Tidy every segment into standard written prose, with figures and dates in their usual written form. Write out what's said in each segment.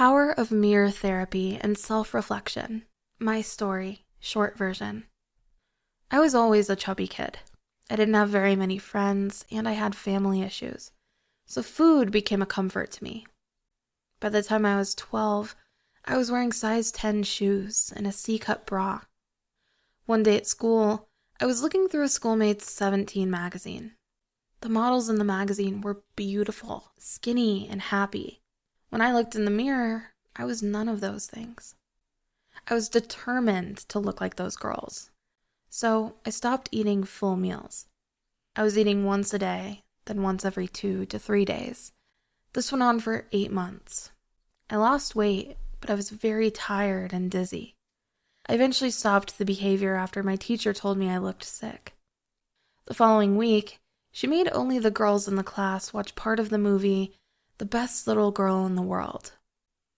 power of mirror therapy and self-reflection. My story, short version. I was always a chubby kid. I didn't have very many friends, and I had family issues, so food became a comfort to me. By the time I was 12, I was wearing size 10 shoes and a C-cut bra. One day at school, I was looking through a schoolmate's 17 magazine. The models in the magazine were beautiful, skinny, and happy. When I looked in the mirror, I was none of those things. I was determined to look like those girls. So I stopped eating full meals. I was eating once a day, then once every 2 to 3 days. This went on for 8 months. I lost weight, but I was very tired and dizzy. I eventually stopped the behavior after my teacher told me I looked sick. The following week, she made only the girls in the class watch part of the movie The Best Little Girl in the World.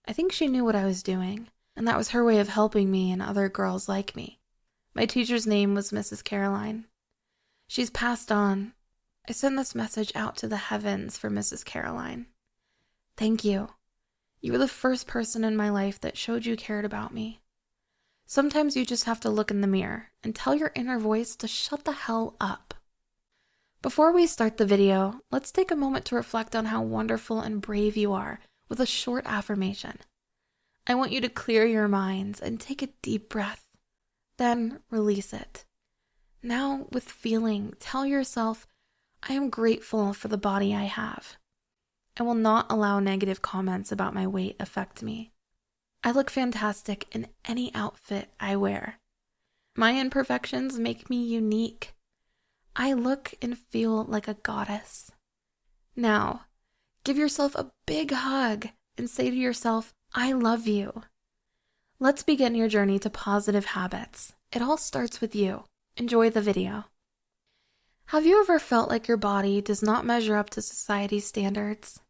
I think she knew what I was doing, and that was her way of helping me and other girls like me. My teacher's name was Mrs. Caroline. She's passed on. I send this message out to the heavens for Mrs. Caroline. Thank you. You were the first person in my life that showed you cared about me. Sometimes you just have to look in the mirror and tell your inner voice to shut the hell up. Before we start the video, let's take a moment to reflect on how wonderful and brave you are with a short affirmation. I want you to clear your minds and take a deep breath. Then release it. Now, with feeling, tell yourself, I am grateful for the body I have. I will not allow negative comments about my weight affect me. I look fantastic in any outfit I wear. My imperfections make me unique. I look and feel like a goddess. Now, give yourself a big hug and say to yourself, I love you. Let's begin your journey to positive habits. It all starts with you. Enjoy the video. Have you ever felt like your body does not measure up to society's standards?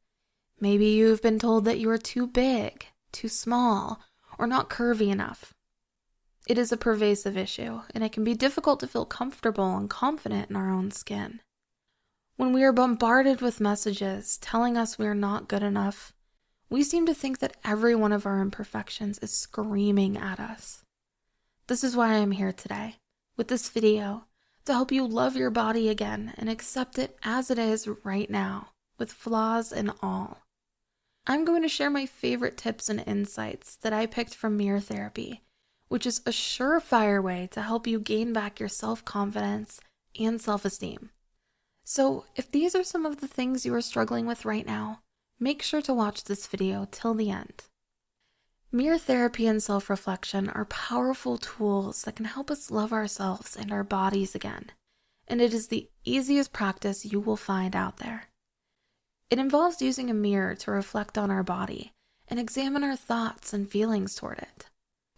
Maybe you've been told that you are too big, too small, or not curvy enough. It is a pervasive issue, and it can be difficult to feel comfortable and confident in our own skin. When we are bombarded with messages telling us we are not good enough, we seem to think that every one of our imperfections is screaming at us. This is why I am here today, with this video, to help you love your body again and accept it as it is right now, with flaws and all. I'm going to share my favorite tips and insights that I picked from mirror therapy, which is a surefire way to help you gain back your self-confidence and self-esteem. So if these are some of the things you are struggling with right now, make sure to watch this video till the end. Mirror therapy and self-reflection are powerful tools that can help us love ourselves and our bodies again, and it is the easiest practice you will find out there. It involves using a mirror to reflect on our body and examine our thoughts and feelings toward it.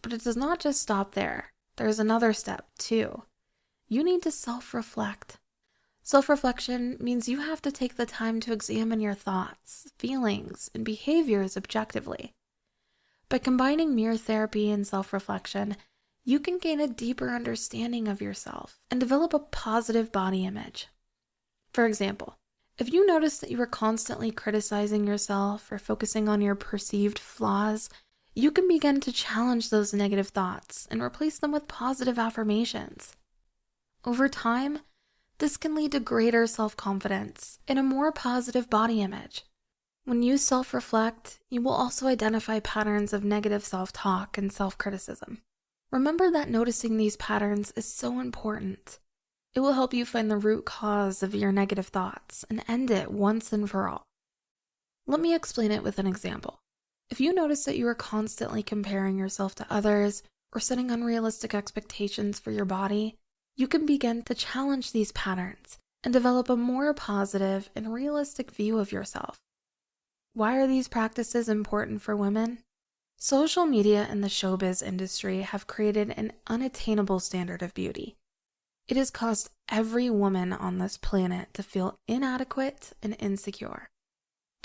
But it does not just stop there. There's another step, too. You need to self-reflect. Self-reflection means you have to take the time to examine your thoughts, feelings, and behaviors objectively. By combining mirror therapy and self-reflection, you can gain a deeper understanding of yourself and develop a positive body image. For example, if you notice that you are constantly criticizing yourself or focusing on your perceived flaws, you can begin to challenge those negative thoughts and replace them with positive affirmations. Over time, this can lead to greater self-confidence and a more positive body image. When you self-reflect, you will also identify patterns of negative self-talk and self-criticism. Remember that noticing these patterns is so important. It will help you find the root cause of your negative thoughts and end it once and for all. Let me explain it with an example. If you notice that you are constantly comparing yourself to others or setting unrealistic expectations for your body, you can begin to challenge these patterns and develop a more positive and realistic view of yourself. Why are these practices important for women? Social media and the showbiz industry have created an unattainable standard of beauty. It has caused every woman on this planet to feel inadequate and insecure.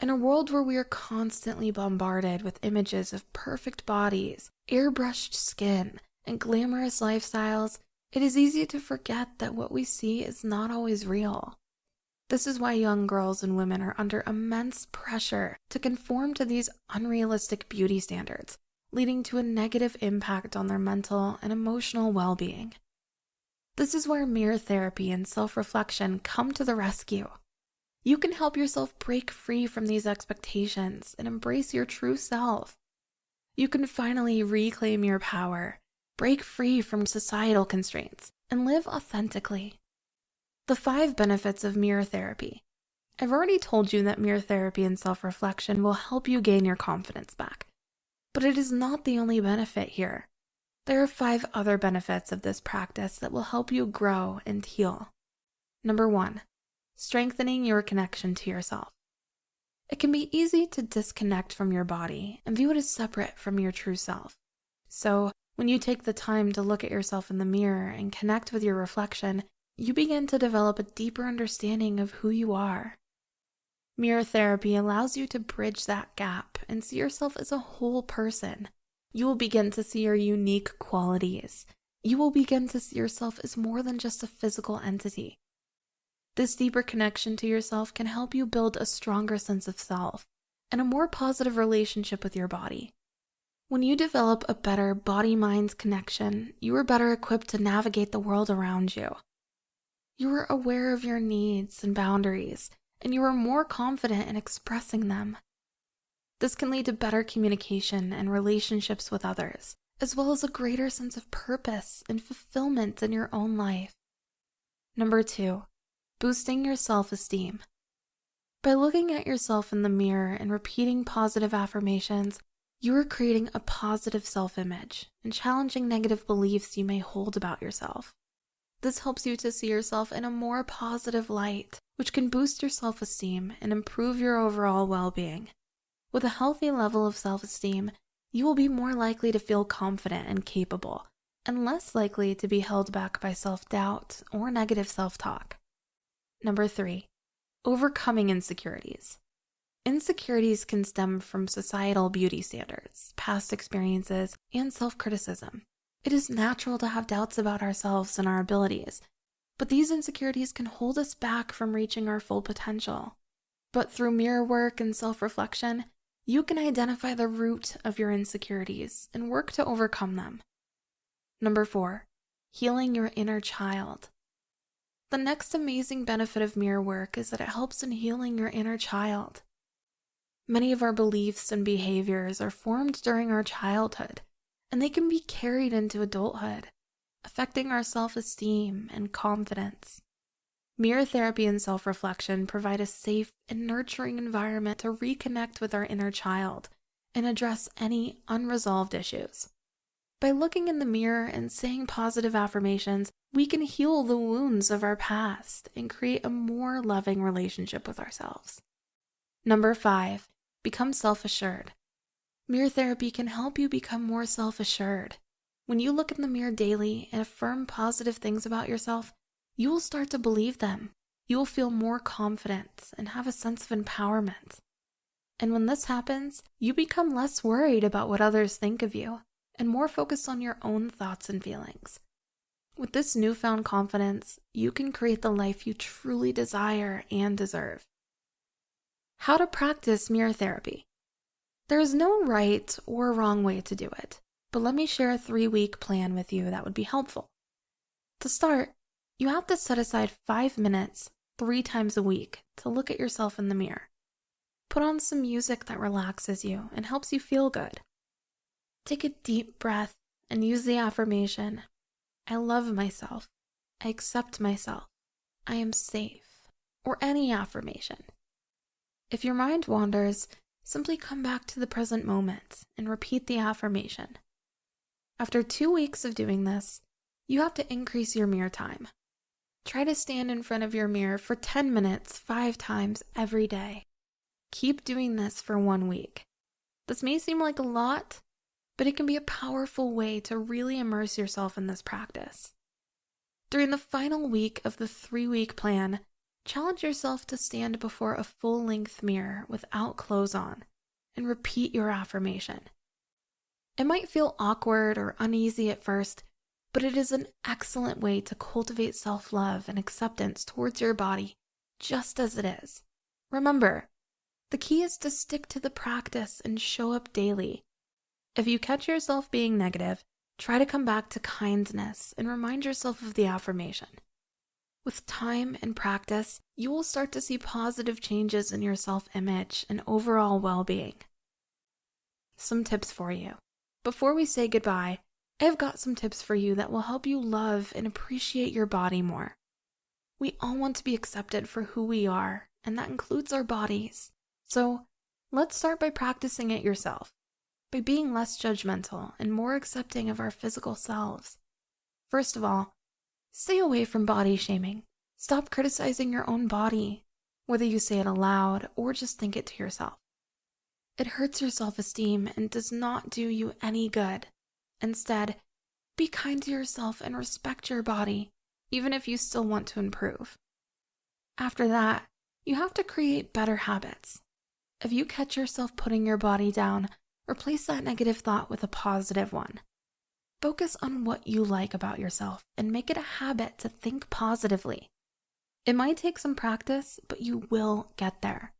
In a world where we are constantly bombarded with images of perfect bodies, airbrushed skin, and glamorous lifestyles, it is easy to forget that what we see is not always real. This is why young girls and women are under immense pressure to conform to these unrealistic beauty standards, leading to a negative impact on their mental and emotional well-being. This is where mirror therapy and self-reflection come to the rescue. You can help yourself break free from these expectations and embrace your true self. You can finally reclaim your power, break free from societal constraints, and live authentically. The 5 benefits of mirror therapy. I've already told you that mirror therapy and self-reflection will help you gain your confidence back. But it is not the only benefit here. There are 5 other benefits of this practice that will help you grow and heal. Number 1, strengthening your connection to yourself. It can be easy to disconnect from your body and view it as separate from your true self. So, when you take the time to look at yourself in the mirror and connect with your reflection, you begin to develop a deeper understanding of who you are. Mirror therapy allows you to bridge that gap and see yourself as a whole person. You will begin to see your unique qualities. You will begin to see yourself as more than just a physical entity. This deeper connection to yourself can help you build a stronger sense of self and a more positive relationship with your body. When you develop a better body-mind connection, you are better equipped to navigate the world around you. You are aware of your needs and boundaries, and you are more confident in expressing them. This can lead to better communication and relationships with others, as well as a greater sense of purpose and fulfillment in your own life. Number 2, boosting your self-esteem. By looking at yourself in the mirror and repeating positive affirmations, you are creating a positive self-image and challenging negative beliefs you may hold about yourself. This helps you to see yourself in a more positive light, which can boost your self-esteem and improve your overall well-being. With a healthy level of self-esteem, you will be more likely to feel confident and capable, and less likely to be held back by self-doubt or negative self-talk. Number 3, overcoming insecurities. Insecurities can stem from societal beauty standards, past experiences, and self-criticism. It is natural to have doubts about ourselves and our abilities, but these insecurities can hold us back from reaching our full potential. But through mirror work and self-reflection, you can identify the root of your insecurities and work to overcome them. Number 4, healing your inner child. The next amazing benefit of mirror work is that it helps in healing your inner child. Many of our beliefs and behaviors are formed during our childhood, and they can be carried into adulthood, affecting our self-esteem and confidence. Mirror therapy and self-reflection provide a safe and nurturing environment to reconnect with our inner child and address any unresolved issues. By looking in the mirror and saying positive affirmations, we can heal the wounds of our past and create a more loving relationship with ourselves. Number 5, become self-assured. Mirror therapy can help you become more self-assured. When you look in the mirror daily and affirm positive things about yourself, you will start to believe them. You will feel more confident and have a sense of empowerment. And when this happens, you become less worried about what others think of you and more focused on your own thoughts and feelings. With this newfound confidence, you can create the life you truly desire and deserve. How to practice mirror therapy. There is no right or wrong way to do it, but let me share a 3-week plan with you that would be helpful. To start, you have to set aside 5 minutes 3 times a week to look at yourself in the mirror. Put on some music that relaxes you and helps you feel good. Take a deep breath and use the affirmation, I love myself, I accept myself, I am safe, or any affirmation. If your mind wanders, simply come back to the present moment and repeat the affirmation. After 2 weeks of doing this, you have to increase your mirror time. Try to stand in front of your mirror for 10 minutes 5 times every day. Keep doing this for 1 week. This may seem like a lot, but it can be a powerful way to really immerse yourself in this practice. During the final week of the 3-week plan, challenge yourself to stand before a full-length mirror without clothes on and repeat your affirmation. It might feel awkward or uneasy at first, but it is an excellent way to cultivate self-love and acceptance towards your body just as it is. Remember, the key is to stick to the practice and show up daily. If you catch yourself being negative, try to come back to kindness and remind yourself of the affirmation. With time and practice, you will start to see positive changes in your self-image and overall well-being. Some tips for you. Before we say goodbye, I've got some tips for you that will help you love and appreciate your body more. We all want to be accepted for who we are, and that includes our bodies. So let's start by practicing it yourself, by being less judgmental and more accepting of our physical selves. First of all, stay away from body shaming. Stop criticizing your own body, whether you say it aloud or just think it to yourself. It hurts your self-esteem and does not do you any good. Instead, be kind to yourself and respect your body, even if you still want to improve. After that, you have to create better habits. If you catch yourself putting your body down, replace that negative thought with a positive one. Focus on what you like about yourself and make it a habit to think positively. It might take some practice, but you will get there.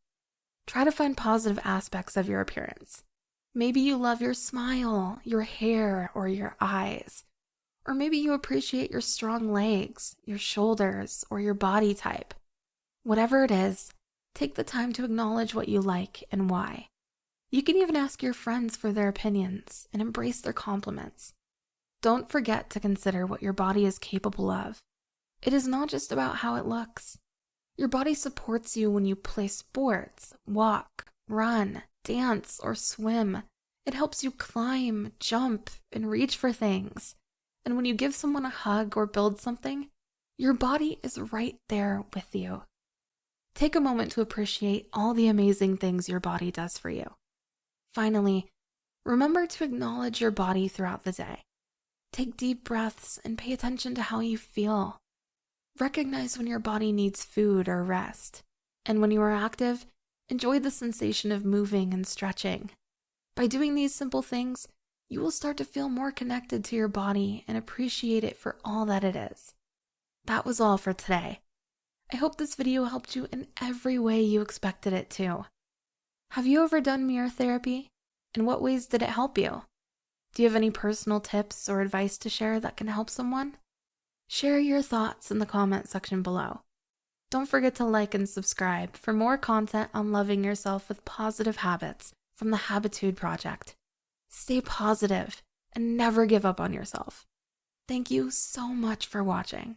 Try to find positive aspects of your appearance. Maybe you love your smile, your hair, or your eyes. Or maybe you appreciate your strong legs, your shoulders, or your body type. Whatever it is, take the time to acknowledge what you like and why. You can even ask your friends for their opinions and embrace their compliments. Don't forget to consider what your body is capable of. It is not just about how it looks. Your body supports you when you play sports, walk, run, dance, or swim. It helps you climb, jump, and reach for things. And when you give someone a hug or build something, your body is right there with you. Take a moment to appreciate all the amazing things your body does for you. Finally, remember to acknowledge your body throughout the day. Take deep breaths and pay attention to how you feel. Recognize when your body needs food or rest. And when you are active, enjoy the sensation of moving and stretching. By doing these simple things, you will start to feel more connected to your body and appreciate it for all that it is. That was all for today. I hope this video helped you in every way you expected it to. Have you ever done mirror therapy? In what ways did it help you? Do you have any personal tips or advice to share that can help someone? Share your thoughts in the comment section below. Don't forget to like and subscribe for more content on loving yourself with positive habits from the Habitude project. Stay positive and never give up on yourself. Thank you so much for watching.